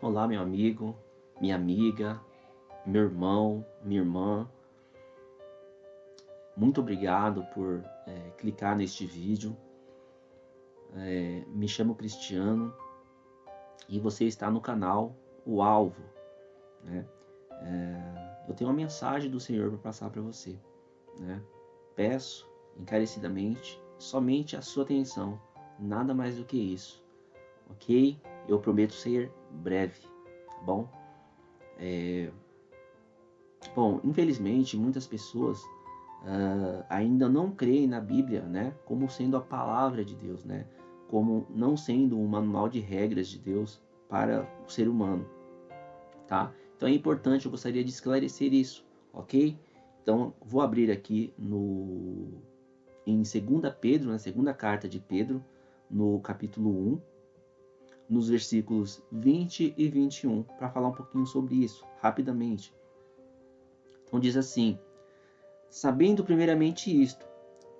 Olá, meu amigo, minha amiga, meu irmão, minha irmã. Muito obrigado por clicar neste vídeo. Me chamo Cristiano e você está no canal O Alvo, né? Eu tenho uma mensagem do Senhor para passar para você, né? Peço encarecidamente somente a sua atenção, nada mais do que isso, ok? Eu prometo ser breve, tá bom? Bom, infelizmente muitas pessoas ainda não creem na Bíblia, né, como sendo a palavra de Deus, né, como não sendo um manual de regras de Deus para o ser humano, tá? Então é importante, eu gostaria de esclarecer isso, ok? Então vou abrir aqui em 2 Pedro, na segunda carta de Pedro, no capítulo 1, nos versículos 20 e 21, para falar um pouquinho sobre isso, rapidamente. Então diz assim: sabendo primeiramente isto,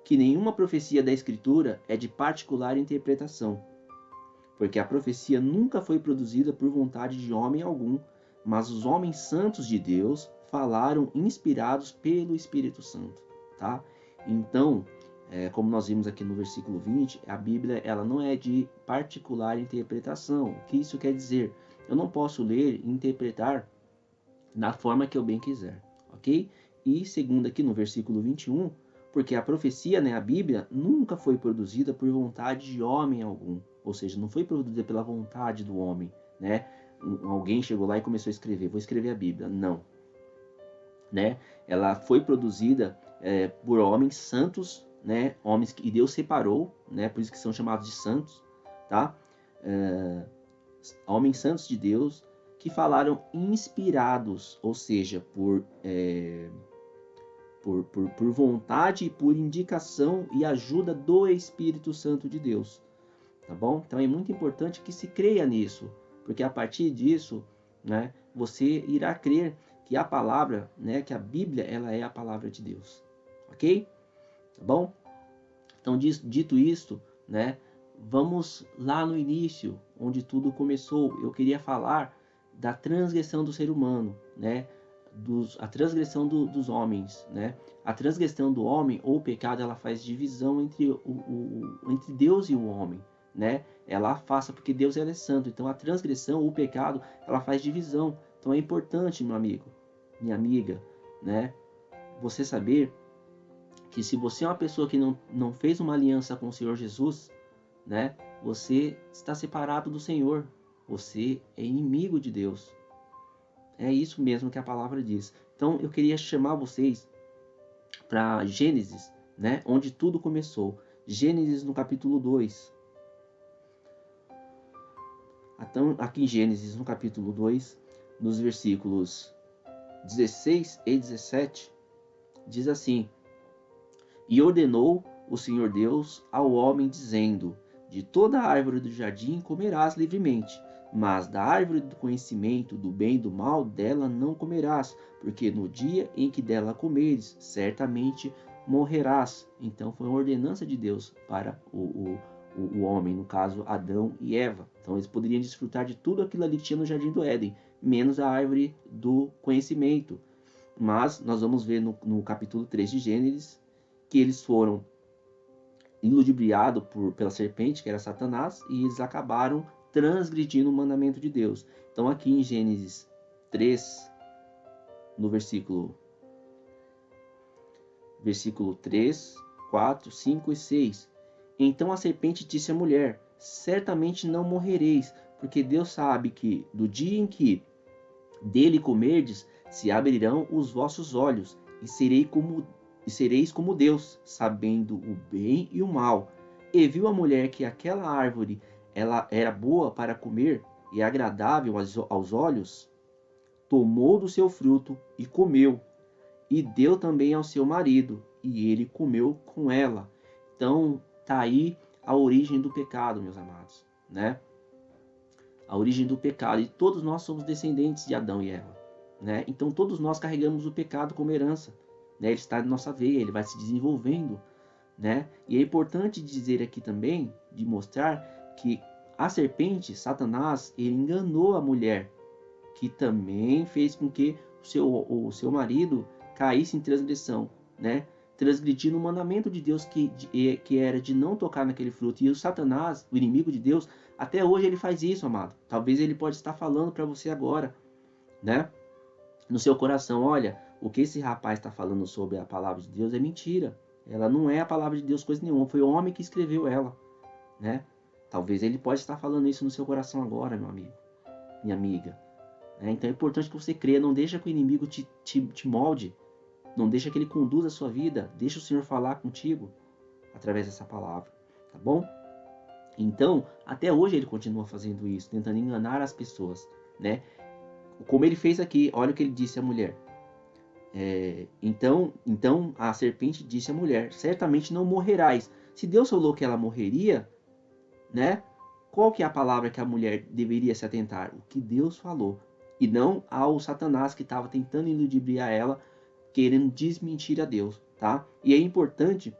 que nenhuma profecia da Escritura é de particular interpretação, porque a profecia nunca foi produzida por vontade de homem algum, mas os homens santos de Deus falaram inspirados pelo Espírito Santo, tá? Então, como nós vimos aqui no versículo 20, a Bíblia ela não é de particular interpretação. O que isso quer dizer? Eu não posso ler e interpretar da forma que eu bem quiser, ok? E segundo aqui no versículo 21, porque a profecia, né, a Bíblia, nunca foi produzida por vontade de homem algum, ou seja, não foi produzida pela vontade do homem, né? Alguém chegou lá e começou a escrever, vou escrever a Bíblia. Não, né? Ela foi produzida por homens santos, né? Homens que Deus separou, né? Por isso que são chamados de santos, tá? Homens santos de Deus que falaram inspirados, ou seja, por vontade e por indicação e ajuda do Espírito Santo de Deus, tá bom? Então é muito importante que se creia nisso, porque a partir disso, né, você irá crer que a palavra, né, que a Bíblia, ela é a palavra de Deus, ok? Tá bom? Então, dito isto, né, vamos lá no início, onde tudo começou. Eu queria falar da transgressão do ser humano, né? A transgressão dos homens, né? A transgressão do homem ou o pecado, ela faz divisão entre Deus e o homem, né? Ela afasta, porque Deus é santo. Então a transgressão, o pecado, ela faz divisão. Então é importante, meu amigo, minha amiga, né? Você saber que se você é uma pessoa que não fez uma aliança com o Senhor Jesus, né? Você está separado do Senhor. Você é inimigo de Deus. É isso mesmo que a palavra diz. Então eu queria chamar vocês para Gênesis, né? Onde tudo começou. Gênesis no capítulo 2. Então, aqui em Gênesis no capítulo 2, nos versículos 16 e 17, diz assim: e ordenou o Senhor Deus ao homem, dizendo: de toda a árvore do jardim comerás livremente, mas da árvore do conhecimento do bem e do mal, dela não comerás, porque no dia em que dela comeres, certamente morrerás. Então foi uma ordenança de Deus para o homem, no caso Adão e Eva. Então eles poderiam desfrutar de tudo aquilo ali que tinha no jardim do Éden, menos a árvore do conhecimento. Mas nós vamos ver no capítulo 3 de Gênesis que eles foram ludibriados pela serpente, que era Satanás, e eles acabaram transgredindo o mandamento de Deus. Então aqui em Gênesis 3, no versículo 3, 4, 5 e 6. Então a serpente disse à mulher: certamente não morrereis, porque Deus sabe que do dia em que dele comerdes, se abrirão os vossos olhos, e sereis como Deus, sabendo o bem e o mal. E viu a mulher que aquela árvore ela era boa para comer e agradável aos olhos, tomou do seu fruto e comeu, e deu também ao seu marido, e ele comeu com ela. Então, tá aí a origem do pecado, meus amados, né? A origem do pecado. E todos nós somos descendentes de Adão e Eva, né? Então, todos nós carregamos o pecado como herança, né? Ele está na nossa veia, ele vai se desenvolvendo, né? E é importante dizer aqui também, de mostrar que A serpente, Satanás, ele enganou a mulher, que também fez com que o seu marido caísse em transgressão, né? Transgredindo o mandamento de Deus que era de não tocar naquele fruto. E o Satanás, o inimigo de Deus, até hoje ele faz isso, amado. Talvez ele pode estar falando para você agora, né? No seu coração, olha, o que esse rapaz está falando sobre a palavra de Deus é mentira. Ela não é a palavra de Deus coisa nenhuma. Foi o homem que escreveu ela, né? Talvez ele pode estar falando isso no seu coração agora, meu amigo, minha amiga. Então é importante que você creia, não deixa que o inimigo te molde, não deixa que ele conduza a sua vida, deixa o Senhor falar contigo através dessa palavra, tá bom? Então, até hoje ele continua fazendo isso, tentando enganar as pessoas, né? Como ele fez aqui, olha o que ele disse à mulher. Então a serpente disse à mulher, certamente não morrerás. Se Deus falou que ela morreria, né? Qual que é a palavra que a mulher deveria se atentar? O que Deus falou. E não ao Satanás que estava tentando ludibriar ela, querendo desmentir a Deus, tá? E é importante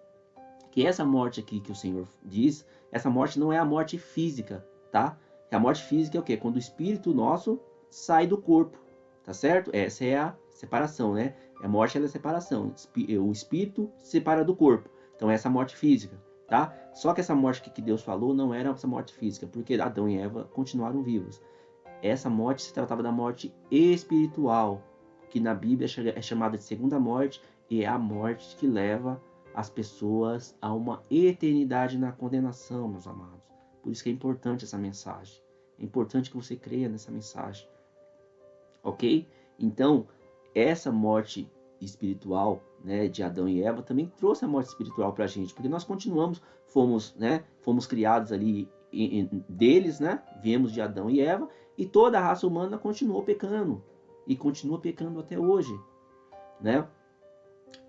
que essa morte aqui que o Senhor diz, essa morte não é a morte física, tá? A morte física é o quê? Quando o espírito nosso sai do corpo, tá certo? Essa é a separação, né? A morte é a separação. O espírito se separa do corpo. Então essa é a morte física, tá? Só que essa morte que Deus falou não era essa morte física, porque Adão e Eva continuaram vivos. Essa morte se tratava da morte espiritual, que na Bíblia é chamada de segunda morte, e é a morte que leva as pessoas a uma eternidade na condenação, meus amados. Por isso que é importante essa mensagem. É importante que você creia nessa mensagem. Ok? Então, essa morte espiritual, né, de Adão e Eva também trouxe a morte espiritual para a gente, porque nós continuamos, fomos criados ali deles, né? Viemos de Adão e Eva, e toda a raça humana continuou pecando, e continua pecando até hoje, né?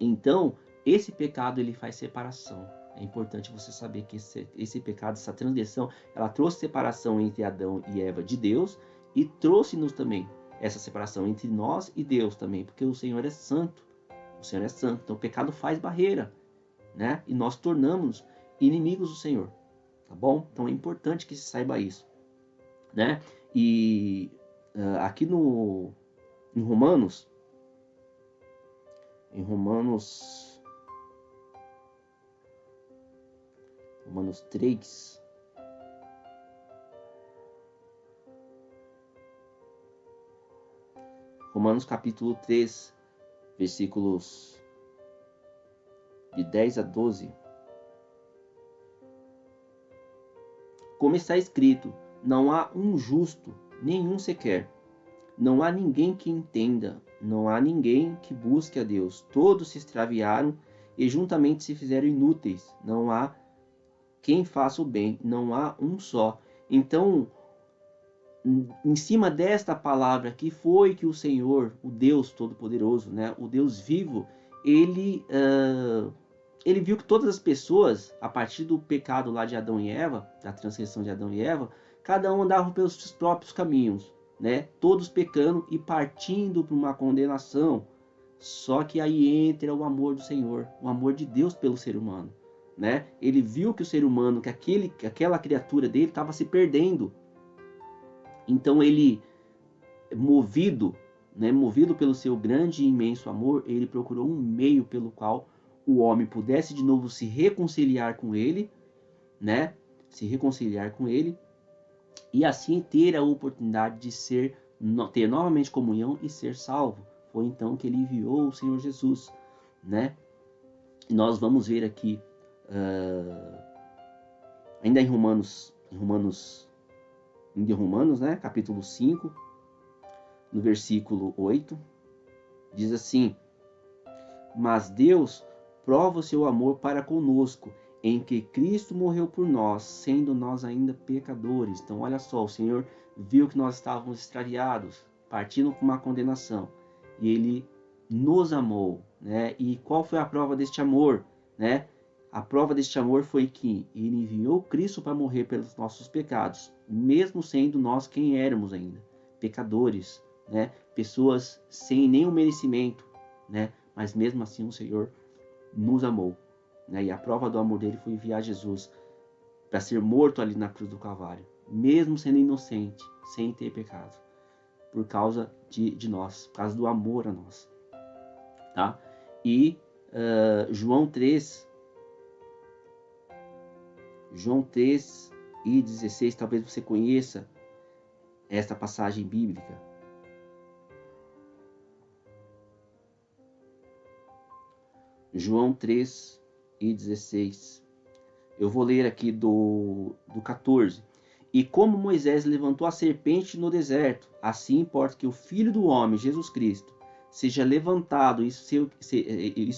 Então, esse pecado ele faz separação. É importante você saber que esse pecado, essa transgressão, ela trouxe separação entre Adão e Eva de Deus, e trouxe-nos também essa separação entre nós e Deus também, porque o Senhor é santo. O Senhor é santo, então o pecado faz barreira, né? E nós tornamos inimigos do Senhor, tá bom? Então é importante que se saiba isso, né? E aqui em Romanos 3, Romanos capítulo 3, versículos de 10 a 12. Como está escrito, não há um justo, nenhum sequer. Não há ninguém que entenda, não há ninguém que busque a Deus. Todos se extraviaram e juntamente se fizeram inúteis. Não há quem faça o bem, não há um só. Então, em cima desta palavra que foi que o Senhor, o Deus Todo-Poderoso, né, o Deus vivo, ele viu que todas as pessoas, a partir do pecado lá de Adão e Eva, da transgressão de Adão e Eva, cada um andava pelos seus próprios caminhos, né, todos pecando e partindo para uma condenação. Só que aí entra o amor do Senhor, o amor de Deus pelo ser humano, né? Ele viu que o ser humano, que aquela criatura dele estava se perdendo. Então ele, movido pelo seu grande e imenso amor, ele procurou um meio pelo qual o homem pudesse de novo se reconciliar com ele, né? Se reconciliar com ele e assim ter a oportunidade de ter novamente comunhão e ser salvo. Foi então que ele enviou o Senhor Jesus, né? E nós vamos ver aqui, ainda em Romanos, né? Capítulo 5, no versículo 8, diz assim: mas Deus prova o seu amor para conosco, em que Cristo morreu por nós, sendo nós ainda pecadores. Então, olha só, o Senhor viu que nós estávamos extraviados, partindo para uma condenação, e Ele nos amou, né? E qual foi a prova deste amor, né? A prova deste amor foi que Ele enviou Cristo para morrer pelos nossos pecados, mesmo sendo nós quem éramos ainda, pecadores, né? Pessoas sem nenhum merecimento, né? Mas mesmo assim o Senhor nos amou, né? E a prova do amor dele foi enviar Jesus para ser morto ali na cruz do Calvário, mesmo sendo inocente, sem ter pecado, por causa de nós, por causa do amor a nós. Tá? E João 3 e 16, talvez você conheça esta passagem bíblica. João 3 e 16. Eu vou ler aqui do 14. E como Moisés levantou a serpente no deserto, assim importa que o Filho do Homem, Jesus Cristo, seja levantado. Isso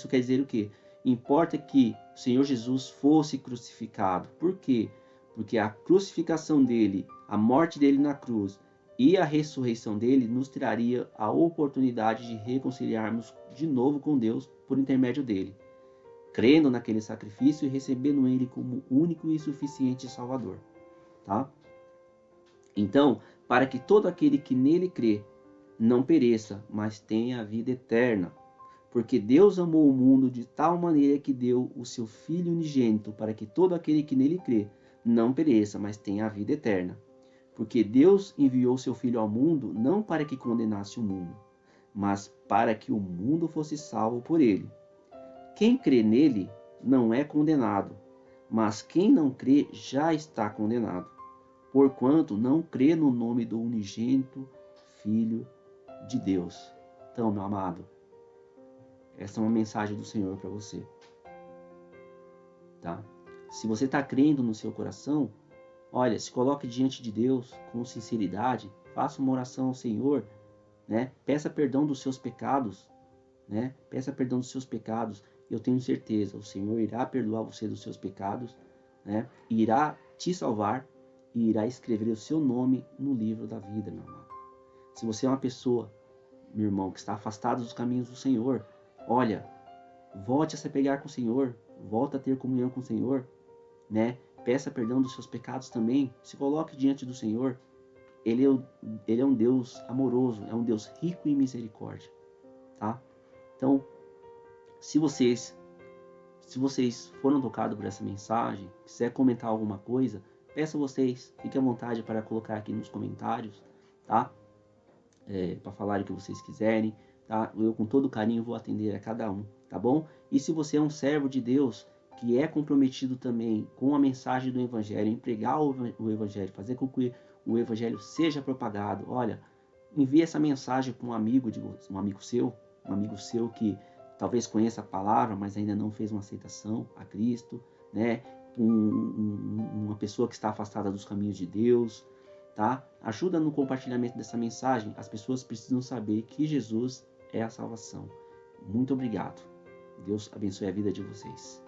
quer dizer o quê? Importa que o Senhor Jesus fosse crucificado. Por quê? Porque a crucificação dele, a morte dele na cruz e a ressurreição dele nos traria a oportunidade de reconciliarmos de novo com Deus por intermédio dele, crendo naquele sacrifício e recebendo ele como único e suficiente Salvador. Tá? Então, para que todo aquele que nele crê não pereça, mas tenha a vida eterna. Porque Deus amou o mundo de tal maneira que deu o seu Filho unigênito, para que todo aquele que nele crê não pereça, mas tenha a vida eterna. Porque Deus enviou seu Filho ao mundo não para que condenasse o mundo, mas para que o mundo fosse salvo por ele. Quem crê nele não é condenado, mas quem não crê já está condenado, porquanto não crê no nome do unigênito Filho de Deus. Então, meu amado, essa é uma mensagem do Senhor para você. Tá? Se você está crendo no seu coração, olha, se coloque diante de Deus com sinceridade, faça uma oração ao Senhor, né? Peça perdão dos seus pecados, né? Peça perdão dos seus pecados. Eu tenho certeza, o Senhor irá perdoar você dos seus pecados, né? Irá te salvar e irá escrever o seu nome no livro da vida, meu amado. Se você é uma pessoa, meu irmão, que está afastado dos caminhos do Senhor, olha, volte a se apegar com o Senhor, volta a ter comunhão com o Senhor, né? Peça perdão dos seus pecados também, se coloque diante do Senhor. Ele é um Deus amoroso, é um Deus rico em misericórdia, tá? Então, se vocês foram tocados por essa mensagem, quiser comentar alguma coisa, peço a vocês, fiquem à vontade para colocar aqui nos comentários, tá? Para falar o que vocês quiserem, tá? Eu com todo carinho vou atender a cada um, tá bom? E se você é um servo de Deus, que é comprometido também com a mensagem do Evangelho, em pregar o Evangelho, fazer com que o Evangelho seja propagado, olha, envie essa mensagem para um amigo seu que talvez conheça a palavra, mas ainda não fez uma aceitação a Cristo, né? Uma pessoa que está afastada dos caminhos de Deus, tá? Ajuda no compartilhamento dessa mensagem. As pessoas precisam saber que Jesus é a salvação. Muito obrigado. Deus abençoe a vida de vocês.